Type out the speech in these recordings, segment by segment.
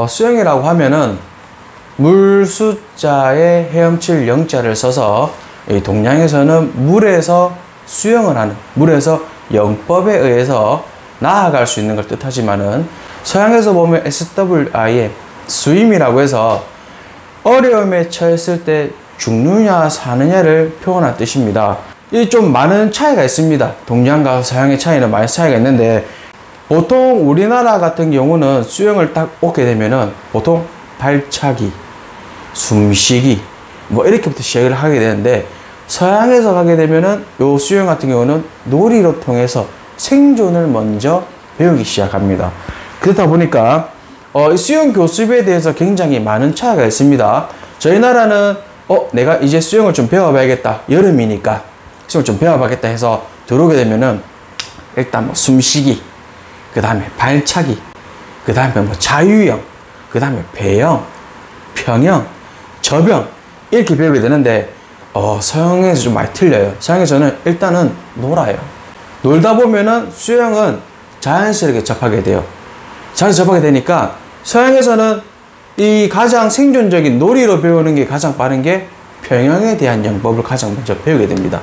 수영이라고 하면은 물 숫자에 헤엄칠 영자를 써서 이 동양에서는 물에서 수영을 하는, 물에서 영법에 의해서 나아갈 수 있는 걸 뜻하지만은 서양에서 보면 SWIM, 스윕이라고 해서 어려움에 처했을 때 죽느냐 사느냐를 표현한 뜻입니다. 이 좀 많은 차이가 있습니다. 동양과 서양의 차이는 많이 차이가 있는데, 보통 우리나라 같은 경우는 수영을 딱 오게 되면은 보통 발차기, 숨쉬기 뭐 이렇게부터 시작을 하게 되는데, 서양에서 가게 되면은 요 수영 같은 경우는 놀이로 통해서 생존을 먼저 배우기 시작합니다. 그렇다 보니까 이 수영 교습에 대해서 굉장히 많은 차이가 있습니다. 저희 나라는 내가 이제 수영을 좀 배워봐야겠다, 여름이니까 수영을 좀 배워봐야겠다 해서 들어오게 되면은 일단 뭐 숨쉬기, 그 다음에 발차기, 그 다음에 뭐 자유형, 그 다음에 배영, 평영, 접영 이렇게 배우게 되는데, 서양에서 좀 많이 틀려요. 서양에서는 일단은 놀아요. 놀다 보면은 수영은 자연스럽게 접하게 돼요. 자연스럽게 접하게 되니까 서양에서는 이 가장 생존적인 놀이로 배우는 게 가장 빠른 게 평영에 대한 영법을 가장 먼저 배우게 됩니다.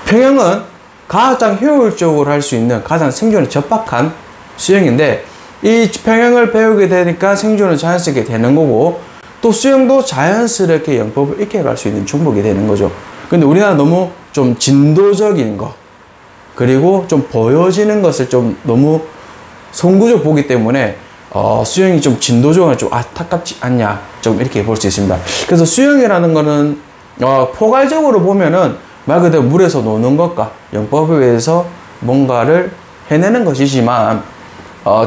평영은 가장 효율적으로 할 수 있는 가장 생존에 적합한 수영인데, 이 평영을 배우게 되니까 생존은 자연스럽게 되는 거고, 또 수영도 자연스럽게 영법을 익혀갈 수 있는 종목이 되는 거죠. 근데 우리나라 너무 좀 진도적인 거, 그리고 좀 보여지는 것을 좀 너무 송구적 보기 때문에 수영이 좀 진도적으로 좀 안타깝지 않냐, 좀 이렇게 볼 수 있습니다. 그래서 수영이라는 거는 포괄적으로 보면은 말 그대로 물에서 노는 것과 영법에 의해서 뭔가를 해내는 것이지만,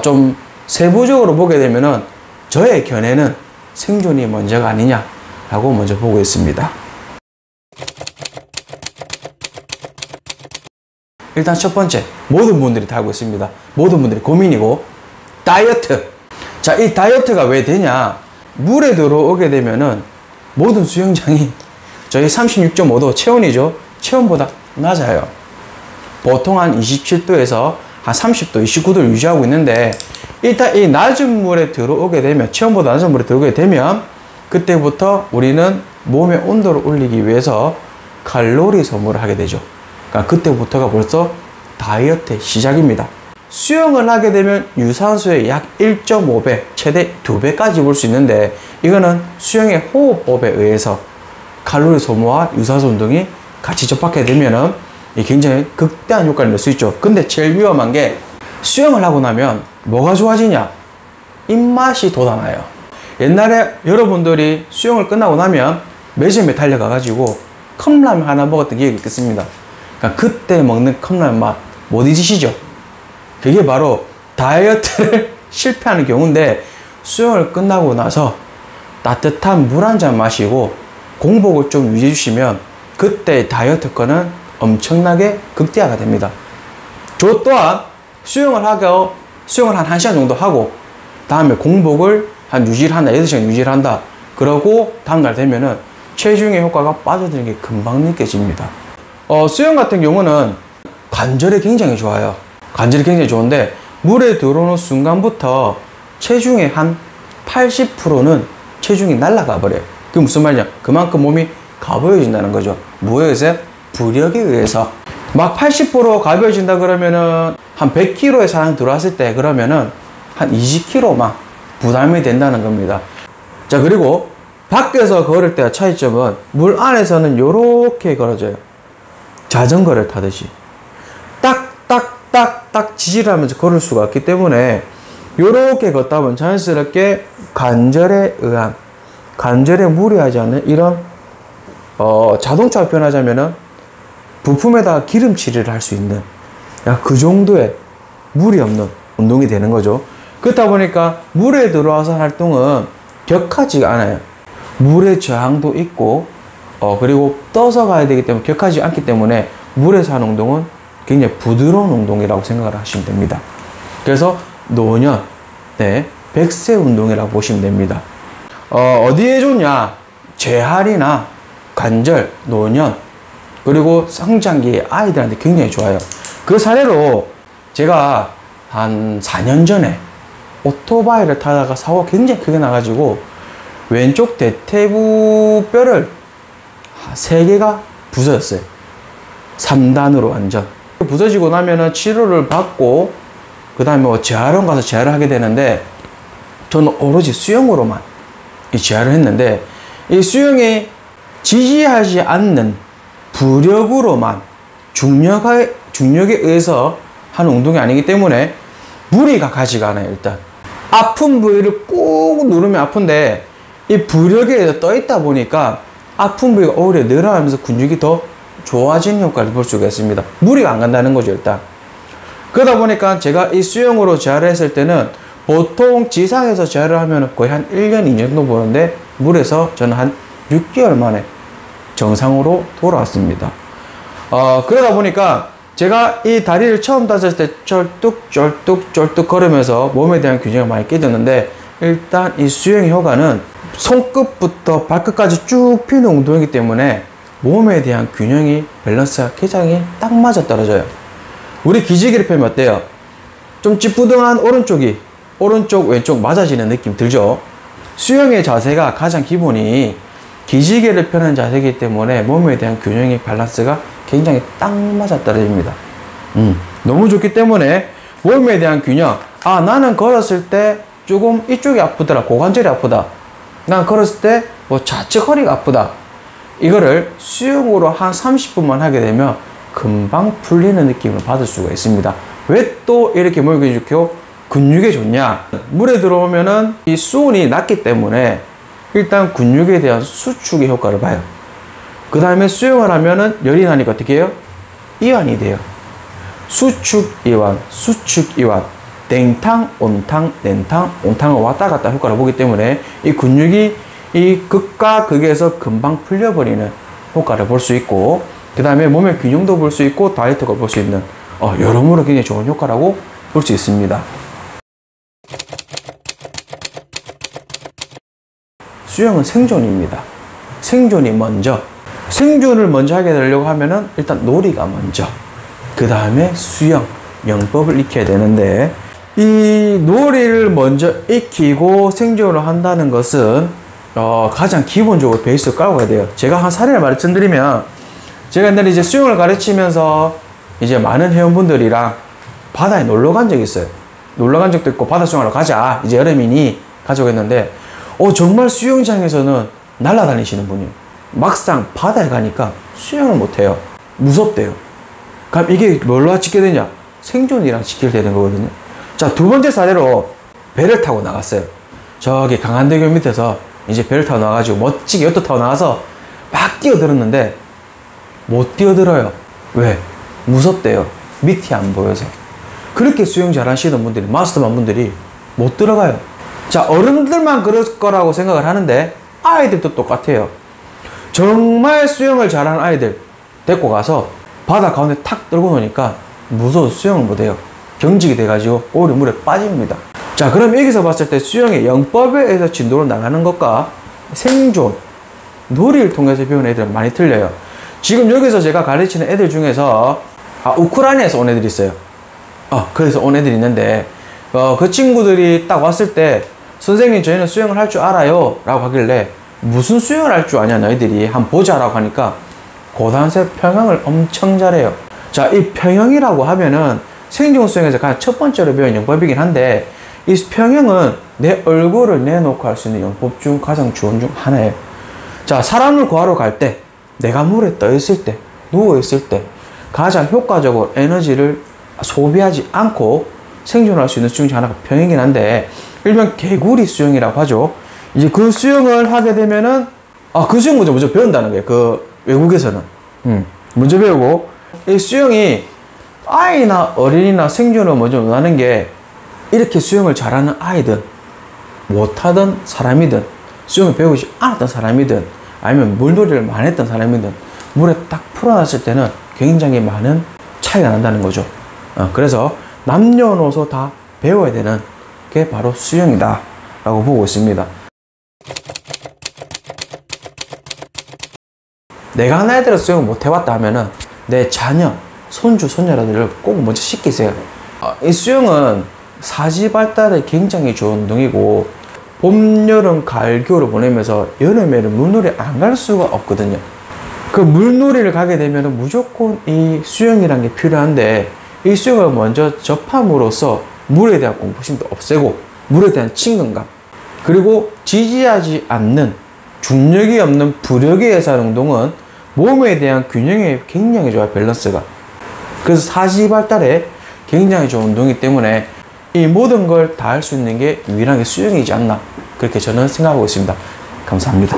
좀 세부적으로 보게 되면은 저의 견해는 생존이 먼저가 아니냐라고 먼저 보고 있습니다. 일단 첫 번째, 모든 분들이 다 알고 있습니다. 모든 분들이 고민이고, 다이어트. 자, 이 다이어트가 왜 되냐? 물에 들어오게 되면은 모든 수영장이 저희 36.5도 체온이죠. 체온보다 낮아요. 보통 한 27도에서 한 30도, 29도를 유지하고 있는데, 일단 이 낮은 물에 들어오게 되면, 체온보다 낮은 물에 들어오게 되면, 그때부터 우리는 몸의 온도를 올리기 위해서 칼로리 소모를 하게 되죠. 그러니까 그때부터가 벌써 다이어트의 시작입니다. 수영을 하게 되면 유산소의 약 1.5배, 최대 2배까지 볼 수 있는데, 이거는 수영의 호흡법에 의해서 칼로리 소모와 유산소 운동이 같이 접하게 되면은 굉장히 극대한 효과를 낼 수 있죠. 근데 제일 위험한 게, 수영을 하고 나면 뭐가 좋아지냐? 입맛이 돋아나요. 옛날에 여러분들이 수영을 끝나고 나면 매점에 달려가가지고 컵라면 하나 먹었던 기억이 있겠습니다. 그러니까 그때 먹는 컵라면 맛 못 잊으시죠? 그게 바로 다이어트를 실패하는 경우인데, 수영을 끝나고 나서 따뜻한 물 한 잔 마시고 공복을 좀 유지해 주시면 그때 다이어트 거는 엄청나게 극대화가 됩니다. 저 또한 수영을 한 1시간 정도 하고, 다음에 공복을 한 유지를 한다, 8시간 유지를 한다. 그러고 다음날 되면은 체중의 효과가 빠져드는 게 금방 느껴집니다. 수영 같은 경우는 관절에 굉장히 좋아요. 관절이 굉장히 좋은데, 물에 들어오는 순간부터 체중의 한 80%는 체중이 날아가 버려요. 그게 무슨 말이냐? 그만큼 몸이 가벼워진다는 거죠. 뭐에 의해서? 부력에 의해서. 막 80% 가벼워진다 그러면은 한 100kg의 사람이 들어왔을 때, 그러면은 한 20kg만 부담이 된다는 겁니다. 자, 그리고 밖에서 걸을 때의 차이점은, 물 안에서는 요렇게 걸어져요. 자전거를 타듯이 딱딱딱딱 지지를 하면서 걸을 수가 없기 때문에, 요렇게 걷다 보면 자연스럽게 관절에 의한, 관절에 무리하지 않는 이런 자동차로 표현하자면은 부품에다가 기름칠을 할 수 있는 그 정도의 무리 없는 운동이 되는 거죠. 그렇다 보니까 물에 들어와서 활동은 격하지가 않아요. 물의 저항도 있고, 그리고 떠서 가야 되기 때문에 격하지 않기 때문에 물에서 하는 운동은 굉장히 부드러운 운동이라고 생각을 하시면 됩니다. 그래서 노년, 100세 운동이라고 보시면 됩니다. 어디에 좋냐? 재활이나 관절, 노년, 그리고 성장기의 아이들한테 굉장히 좋아요. 그 사례로 제가 한 4년 전에 오토바이를 타다가 사고가 굉장히 크게 나가지고 왼쪽 대퇴부 뼈를 3개가 부서졌어요. 3단으로 완전. 부서지고 나면은 치료를 받고 그 다음에 뭐 재활원 가서 재활을 하게 되는데, 저는 오로지 수영으로만 이 재활을 했는데, 이 수영이 지지하지 않는 부력으로만 중력에 의해서 하는 운동이 아니기 때문에 무리가 가지가 않아요. 일단 아픈 부위를 꾹 누르면 아픈데, 이 부력에 의해서 떠 있다 보니까 아픈 부위가 오히려 늘어나면서 근육이 더 좋아지는 효과를 볼 수가 있습니다. 무리가 안 간다는 거죠. 일단 그러다 보니까 제가 이 수영으로 재활을 했을 때는 보통 지상에서 재활을 하면 거의 한 1년, 2년 정도 보는데, 물에서 저는 한 6개월 만에 정상으로 돌아왔습니다. 그러다 보니까 제가 이 다리를 처음 다쳤을 때 쩔뚝 걸으면서 몸에 대한 균형을 많이 깨졌는데, 일단 이 수영의 효과는 손끝부터 발끝까지 쭉 피는 운동이기 때문에 몸에 대한 균형이, 밸런스가 굉장히 딱 맞아 떨어져요. 우리 기지개를 펴면 어때요? 좀 찌뿌둥한 오른쪽이 오른쪽 왼쪽 맞아지는 느낌 들죠? 수영의 자세가 가장 기본이 기지개를 펴는 자세이기 때문에 몸에 대한 균형의 밸런스가 굉장히 딱 맞아 떨어집니다. 너무 좋기 때문에 몸에 대한 균형, 나는 걸었을 때 조금 이쪽이 아프더라, 고관절이 아프다, 난 걸었을 때 뭐 좌측 허리가 아프다, 이거를 수영으로 한 30분만 하게 되면 금방 풀리는 느낌을 받을 수가 있습니다. 왜 또 이렇게 목욕이 좋고 근육에 좋냐? 물에 들어오면은 이 수온이 낮기 때문에 일단 근육에 대한 수축의 효과를 봐요. 그 다음에 수영을 하면은 열이 나니까 어떻게 해요? 이완이 돼요. 수축 이완, 수축 이완, 냉탕, 온탕, 냉탕, 온탕을 왔다 갔다 효과를 보기 때문에 이 근육이 이 극과 극에서 금방 풀려버리는 효과를 볼 수 있고, 그 다음에 몸의 균형도 볼 수 있고 다이어트가 볼 수 있는 여러모로 굉장히 좋은 효과라고 볼 수 있습니다. 수영은 생존입니다. 생존이 먼저. 생존을 먼저 하게 되려고 하면은 일단 놀이가 먼저, 그 다음에 수영, 영법을 익혀야 되는데, 이 놀이를 먼저 익히고 생존을 한다는 것은 가장 기본적으로 베이스를 깔고 가야 돼요. 제가 한 사례를 말씀드리면, 제가 옛날에 이제 수영을 가르치면서 이제 많은 회원분들이랑 바다에 놀러 간 적이 있어요. 놀러 간 적도 있고, 바다 수영하러 가자, 이제 여름이니 가자고 했는데, 정말 수영장에서는 날아다니시는 분이에요. 막상 바다에 가니까 수영을 못해요. 무섭대요. 그럼 이게 뭘로 지켜야 되냐? 생존이랑 지켜야 되는 거거든요. 자, 두 번째 사례로 배를 타고 나갔어요. 저기 강한대교 밑에서 이제 배를 타고 나가지고 멋지게 요트 타고 나가서 막 뛰어들었는데 못 뛰어들어요. 왜? 무섭대요. 밑이 안 보여서. 그렇게 수영 잘하시는 분들이, 마스터만 분들이 못 들어가요. 자, 어른들만 그럴 거라고 생각을 하는데 아이들도 똑같아요. 정말 수영을 잘하는 아이들 데리고 가서 바다 가운데 탁 들고 노니까 무서워서 수영을 못해요. 경직이 돼가지고 오히려 물에 빠집니다. 자, 그럼 여기서 봤을 때 수영의 영법에 의해서 진도로 나가는 것과 생존, 놀이를 통해서 배우는 애들은 많이 틀려요. 지금 여기서 제가 가르치는 애들 중에서 우크라이나에서 온 애들이 있어요. 그래서 온 애들이 있는데 그 친구들이 딱 왔을 때, 선생님 저희는 수영을 할 줄 알아요 라고 하길래, 무슨 수영을 할 줄 아냐 너희들이, 한번 보자 라고 하니까 고단세 평형을 엄청 잘해요. 자, 이 평형이라고 하면은 생존 수영에서 가장 첫 번째로 배운 영법이긴 한데, 이 평형은 내 얼굴을 내놓고 할 수 있는 영법 중 가장 좋은 중 하나예요. 자, 사람을 구하러 갈 때, 내가 물에 떠 있을 때, 누워 있을 때 가장 효과적으로 에너지를 소비하지 않고 생존할 수 있는 수영 중 하나가 평형이긴 한데, 일명 개구리 수영이라고 하죠. 이제 그 수영을 하게 되면은 그 수영 먼저 배운다는 거예요. 그 외국에서는 먼저 배우고, 이 수영이 아이나 어린이나 생존을 먼저 원하는 게, 이렇게 수영을 잘하는 아이든 못하던 사람이든 수영을 배우지 않았던 사람이든 아니면 물놀이를 많이 했던 사람이든 물에 딱 풀어놨을 때는 굉장히 많은 차이가 난다는 거죠. 그래서 남녀노소 다 배워야 되는 게 바로 수영이다 라고 보고 있습니다. 내가 나이 들어 수영을 못 해봤다 하면은 내 자녀, 손주, 손녀들을 꼭 먼저 시키세요. 이 수영은 사지 발달에 굉장히 좋은 운동이고, 봄, 여름, 가을, 겨울을 보내면서 여름에는 물놀이 안 갈 수가 없거든요. 그 물놀이를 가게 되면 무조건 이 수영이란 게 필요한데, 이 수영을 먼저 접함으로써 물에 대한 공포심도 없애고, 물에 대한 친근감, 그리고 지지하지 않는 중력이 없는 부력에 의해서 하는 운동은 몸에 대한 균형이 굉장히 좋아요, 밸런스가. 그래서 사지 발달에 굉장히 좋은 운동이기 때문에 이 모든 걸 다 할 수 있는 게 유일한 게 수영이지 않나, 그렇게 저는 생각하고 있습니다. 감사합니다.